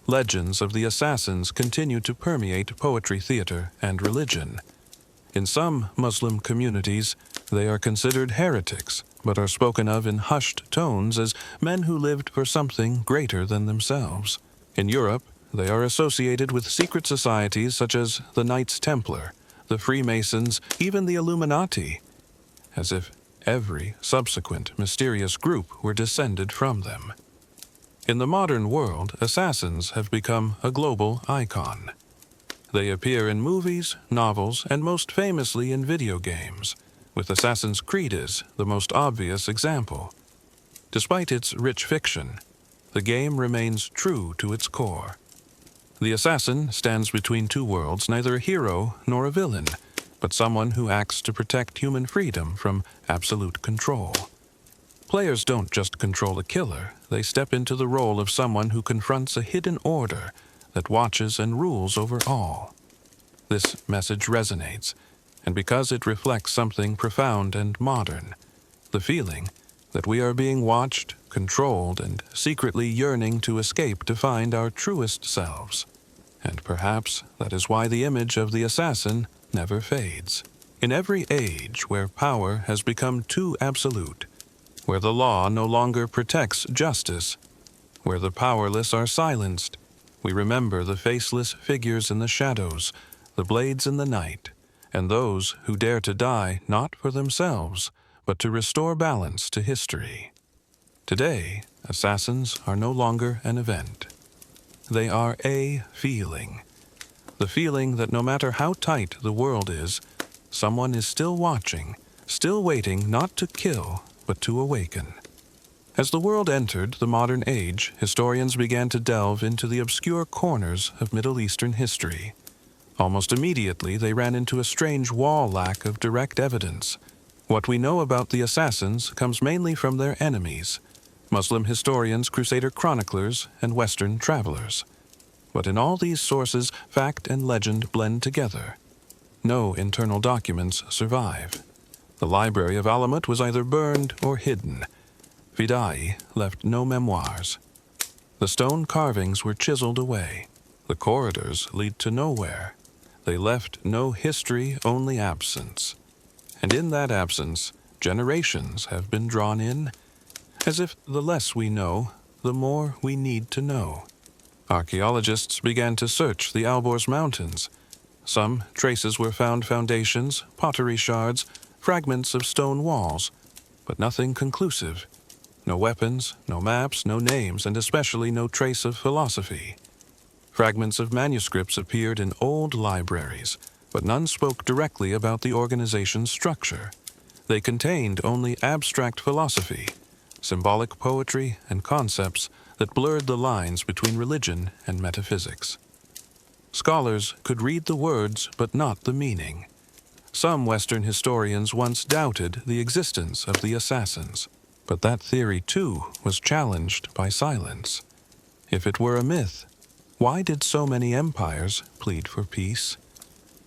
Speaker 1: Legends of the assassins continue to permeate poetry, theater, and religion. In some Muslim communities, they are considered heretics, but are spoken of in hushed tones as men who lived for something greater than themselves. In Europe, they are associated with secret societies such as the Knights Templar, the Freemasons, even the Illuminati, as if every subsequent mysterious group were descended from them. In the modern world, assassins have become a global icon. They appear in movies, novels, and most famously in video games, with Assassin's Creed is the most obvious example. Despite its rich fiction, the game remains true to its core. The assassin stands between two worlds, neither a hero nor a villain, but someone who acts to protect human freedom from absolute control. Players don't just control a killer, they step into the role of someone who confronts a hidden order that watches and rules over all. This message resonates, and because it reflects something profound and modern, the feeling that we are being watched, controlled, and secretly yearning to escape to find our truest selves. And perhaps that is why the image of the assassin never fades. In every age where power has become too absolute, where the law no longer protects justice, where the powerless are silenced, we remember the faceless figures in the shadows, the blades in the night, and those who dare to die not for themselves, but to restore balance to history. Today, assassins are no longer an event. They are a feeling. The feeling that no matter how tight the world is, someone is still watching, still waiting not to kill, but to awaken. As the world entered the modern age, historians began to delve into the obscure corners of Middle Eastern history. Almost immediately, they ran into a strange lack of direct evidence. What we know about the assassins comes mainly from their enemies, Muslim historians, Crusader chroniclers, and Western travelers. But in all these sources, fact and legend blend together. No internal documents survive. The library of Alamut was either burned or hidden. Fidai left no memoirs. The stone carvings were chiseled away. The corridors lead to nowhere. They left no history, only absence. And in that absence, generations have been drawn in, as if the less we know, the more we need to know. Archaeologists began to search the Alborz Mountains. Some traces were found: foundations, pottery shards, fragments of stone walls, but nothing conclusive. No weapons, no maps, no names, and especially no trace of philosophy. Fragments of manuscripts appeared in old libraries, but none spoke directly about the organization's structure. They contained only abstract philosophy, symbolic poetry, and concepts that blurred the lines between religion and metaphysics. Scholars could read the words but not the meaning. Some Western historians once doubted the existence of the assassins, but that theory too was challenged by silence. If it were a myth, why did so many empires plead for peace?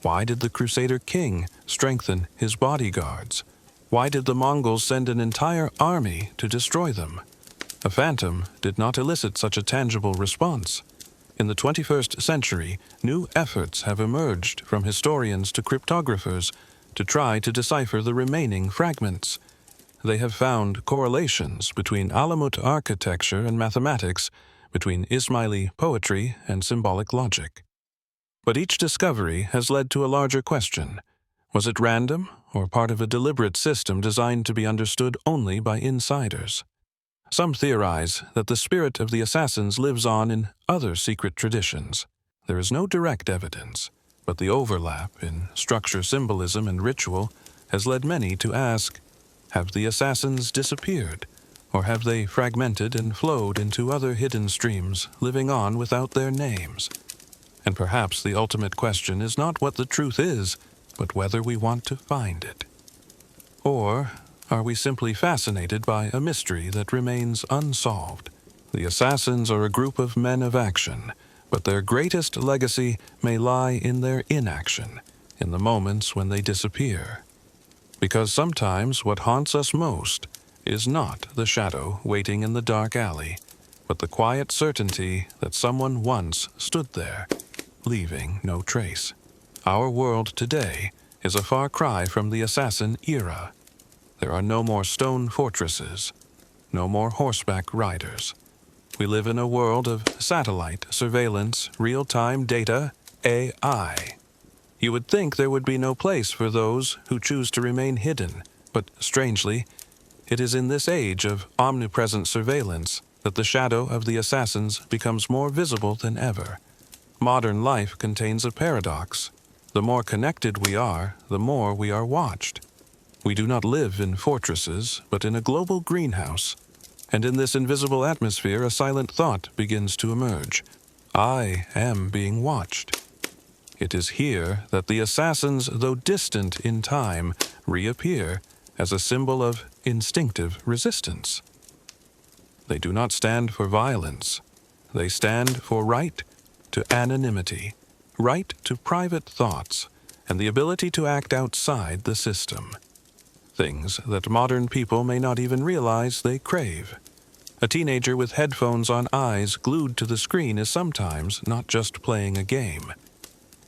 Speaker 1: Why did the Crusader king strengthen his bodyguards? Why did the Mongols send an entire army to destroy them? A phantom did not elicit such a tangible response. In the 21st century, new efforts have emerged from historians to cryptographers to try to decipher the remaining fragments. They have found correlations between Alamut architecture and mathematics, between Ismaili poetry and symbolic logic. But each discovery has led to a larger question. Was it random or part of a deliberate system designed to be understood only by insiders? Some theorize that the spirit of the assassins lives on in other secret traditions. There is no direct evidence, but the overlap in structure, symbolism, and ritual has led many to ask, have the assassins disappeared, or have they fragmented and flowed into other hidden streams, living on without their names? And perhaps the ultimate question is not what the truth is, but whether we want to find it. Or are we simply fascinated by a mystery that remains unsolved? The assassins are a group of men of action, but their greatest legacy may lie in their inaction, in the moments when they disappear. Because sometimes what haunts us most is not the shadow waiting in the dark alley, but the quiet certainty that someone once stood there, leaving no trace. Our world today is a far cry from the assassin era. There are no more stone fortresses, no more horseback riders. We live in a world of satellite, surveillance, real-time data, AI. You would think there would be no place for those who choose to remain hidden, but strangely, it is in this age of omnipresent surveillance that the shadow of the assassins becomes more visible than ever. Modern life contains a paradox. The more connected we are, the more we are watched. We do not live in fortresses, but in a global greenhouse. And in this invisible atmosphere, a silent thought begins to emerge. I am being watched. It is here that the assassins, though distant in time, reappear as a symbol of instinctive resistance. They do not stand for violence. They stand for right to anonymity, right to private thoughts, and the ability to act outside the system. Things that modern people may not even realize they crave. A teenager with headphones on, eyes glued to the screen, is sometimes not just playing a game.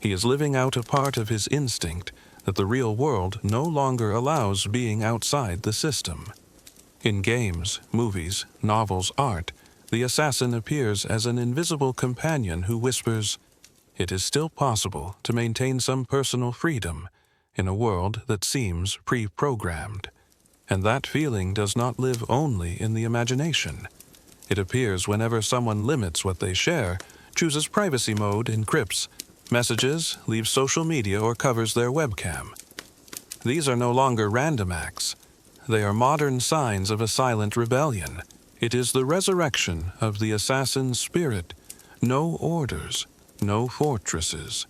Speaker 1: He is living out a part of his instinct that the real world no longer allows being outside the system. In games, movies, novels, art, the assassin appears as an invisible companion who whispers, "It is still possible to maintain some personal freedom in a world that seems pre-programmed." And that feeling does not live only in the imagination. It appears whenever someone limits what they share, chooses privacy mode, encrypts messages, leaves social media, or covers their webcam. These are no longer random acts. They are modern signs of a silent rebellion. It is the resurrection of the assassin's spirit. No orders, no fortresses.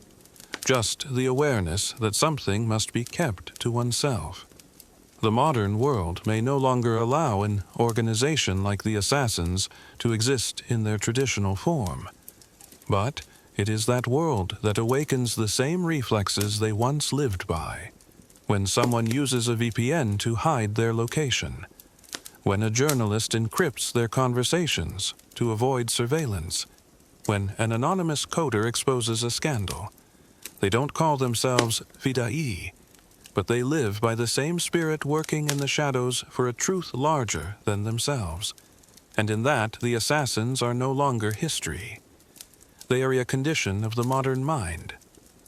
Speaker 1: just the awareness that something must be kept to oneself. The modern world may no longer allow an organization like the Assassins to exist in their traditional form. But it is that world that awakens the same reflexes they once lived by. When someone uses a VPN to hide their location. When a journalist encrypts their conversations to avoid surveillance. When an anonymous coder exposes a scandal. They don't call themselves fidai, but they live by the same spirit working in the shadows for a truth larger than themselves. And in that, the Assassins are no longer history. They are a condition of the modern mind.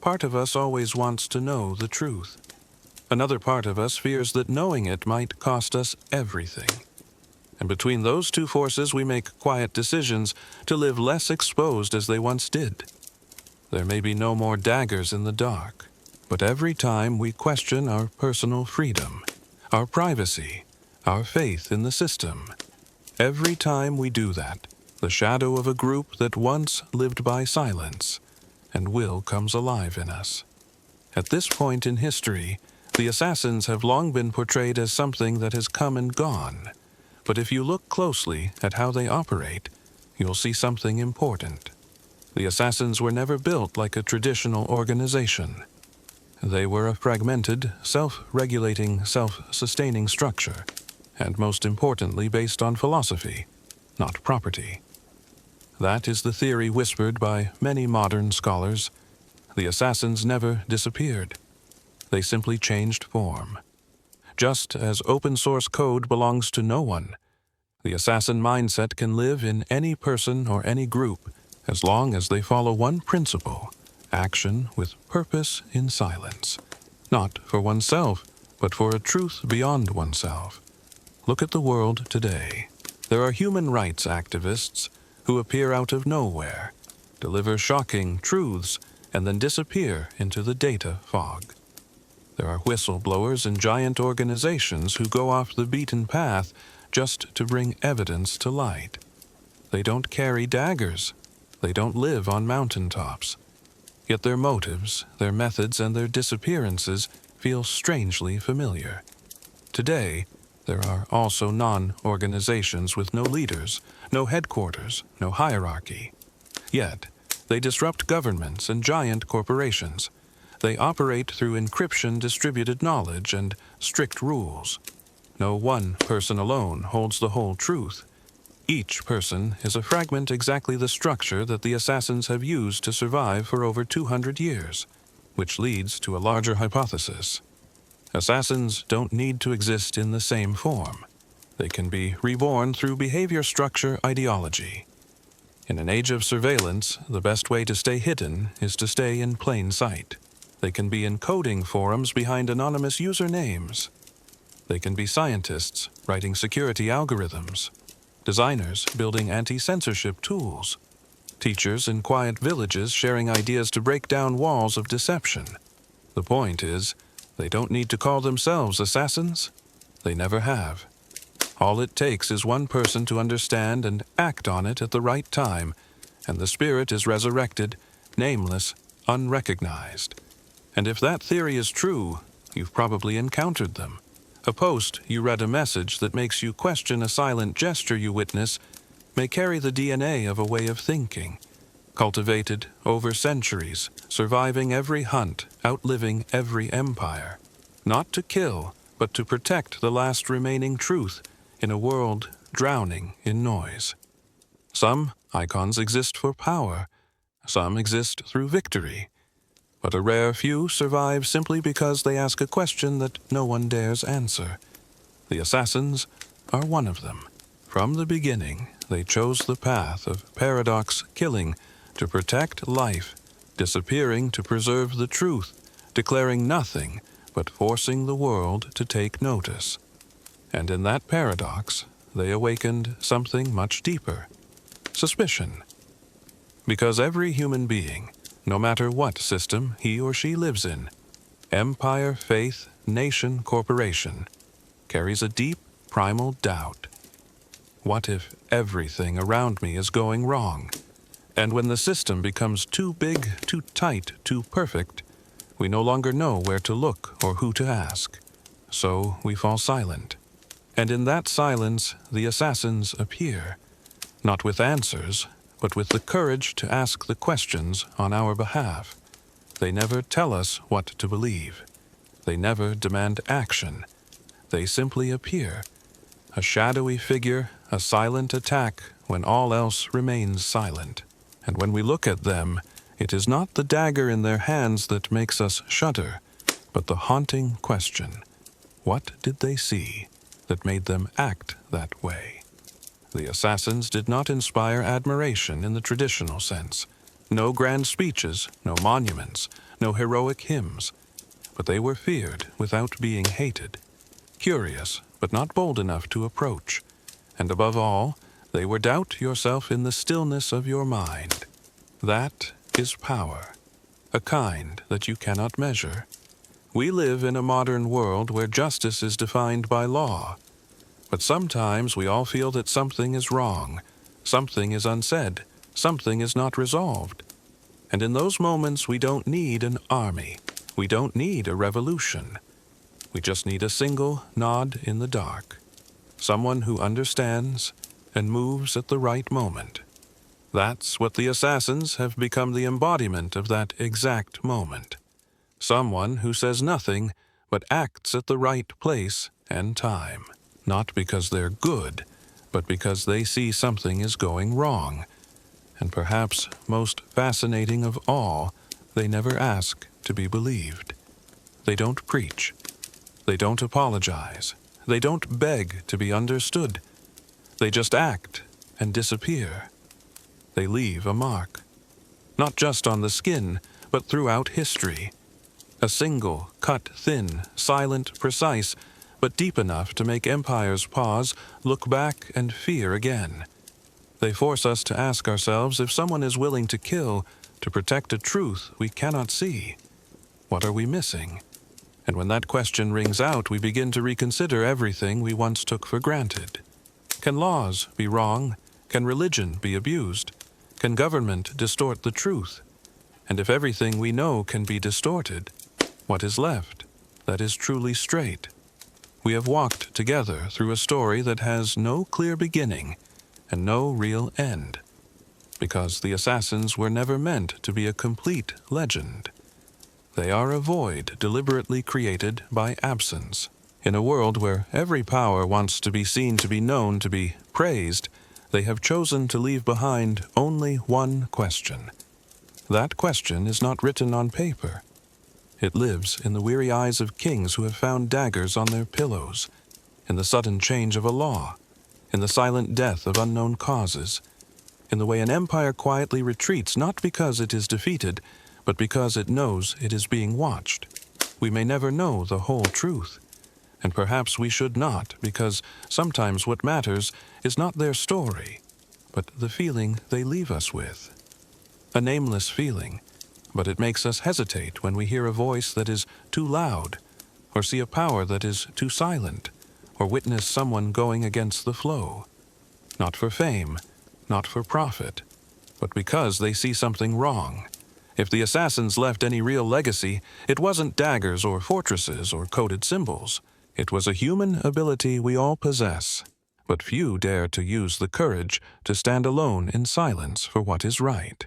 Speaker 1: Part of us always wants to know the truth. Another part of us fears that knowing it might cost us everything. And between those two forces we make quiet decisions to live less exposed as they once did. There may be no more daggers in the dark, but every time we question our personal freedom, our privacy, our faith in the system, every time we do that, the shadow of a group that once lived by silence and will comes alive in us. At this point in history, the Assassins have long been portrayed as something that has come and gone, but if you look closely at how they operate, you'll see something important. The Assassins were never built like a traditional organization. They were a fragmented, self-regulating, self-sustaining structure, and most importantly based on philosophy, not property. That is the theory whispered by many modern scholars. The Assassins never disappeared. They simply changed form. Just as open-source code belongs to no one, the assassin mindset can live in any person or any group as long as they follow one principle, action with purpose in silence. Not for oneself, but for a truth beyond oneself. Look at the world today. There are human rights activists who appear out of nowhere, deliver shocking truths, and then disappear into the data fog. There are whistleblowers and giant organizations who go off the beaten path just to bring evidence to light. They don't carry daggers. They don't live on mountaintops. Yet their motives, their methods, and their disappearances feel strangely familiar. Today, there are also non-organizations with no leaders, no headquarters, no hierarchy. Yet, they disrupt governments and giant corporations. They operate through encryption, distributed knowledge, and strict rules. No one person alone holds the whole truth. Each person is a fragment exactly the structure that the Assassins have used to survive for over 200 years, which leads to a larger hypothesis. Assassins don't need to exist in the same form. They can be reborn through behavior structure ideology. In an age of surveillance, the best way to stay hidden is to stay in plain sight. They can be in coding forums behind anonymous usernames. They can be scientists writing security algorithms, designers building anti-censorship tools, teachers in quiet villages sharing ideas to break down walls of deception. The point is, they don't need to call themselves assassins. They never have. All it takes is one person to understand and act on it at the right time, and the spirit is resurrected, nameless, unrecognized. And if that theory is true, you've probably encountered them. A post you read, a message that makes you question a silent gesture you witness, may carry the DNA of a way of thinking, cultivated over centuries, surviving every hunt, outliving every empire. Not to kill, but to protect the last remaining truth in a world drowning in noise. Some icons exist for power, some exist through victory. But a rare few survive simply because they ask a question that no one dares answer. The Assassins are one of them. From the beginning, they chose the path of paradox killing to protect life, disappearing to preserve the truth, declaring nothing but forcing the world to take notice. And in that paradox, they awakened something much deeper: suspicion. Because every human being, no matter what system he or she lives in, empire, faith, nation, corporation, carries a deep, primal doubt. What if everything around me is going wrong? And when the system becomes too big, too tight, too perfect, We no longer know where to look or who to ask. So we fall silent. And in that silence, the assassins appear, not with answers, but with the courage to ask the questions on our behalf. They never tell us what to believe. They never demand action. They simply appear, a shadowy figure, a silent attack when all else remains silent. And when we look at them, it is not the dagger in their hands that makes us shudder, but the haunting question, what did they see that made them act that way? The assassins did not inspire admiration in the traditional sense. No grand speeches, no monuments, no heroic hymns. But they were feared without being hated, curious but not bold enough to approach. And above all, they were doubt yourself in the stillness of your mind. That is power, a kind that you cannot measure. We live in a modern world where justice is defined by law. But sometimes we all feel that something is wrong, something is unsaid, something is not resolved. And in those moments we don't need an army, we don't need a revolution. We just need a single nod in the dark, someone who understands and moves at the right moment. That's what the assassins have become, the embodiment of that exact moment. Someone who says nothing but acts at the right place and time. Not because they're good, but because they see something is going wrong. And perhaps most fascinating of all, they never ask to be believed. They don't preach. They don't apologize. They don't beg to be understood. They just act and disappear. They leave a mark, not just on the skin, but throughout history. A single, cut thin, silent, precise, but deep enough to make empires pause, look back, and fear again. They force us to ask ourselves if someone is willing to kill to protect a truth we cannot see. What are we missing? And when that question rings out, we begin to reconsider everything we once took for granted. Can laws be wrong? Can religion be abused? Can government distort the truth? And if everything we know can be distorted, what is left that is truly straight? We have walked together through a story that has no clear beginning and no real end, because the assassins were never meant to be a complete legend. They are a void deliberately created by absence. In a world where every power wants to be seen, to be known, to be praised, they have chosen to leave behind only one question. That question is not written on paper. It lives in the weary eyes of kings who have found daggers on their pillows, in the sudden change of a law, in the silent death of unknown causes, in the way an empire quietly retreats not because it is defeated, but because it knows it is being watched. We may never know the whole truth, and perhaps we should not, because sometimes what matters is not their story, but the feeling they leave us with. A nameless feeling, but it makes us hesitate when we hear a voice that is too loud, or see a power that is too silent, or witness someone going against the flow. Not for fame, not for profit, but because they see something wrong. If the assassins left any real legacy, it wasn't daggers or fortresses or coded symbols. It was a human ability we all possess, but few dare to use the courage to stand alone in silence for what is right.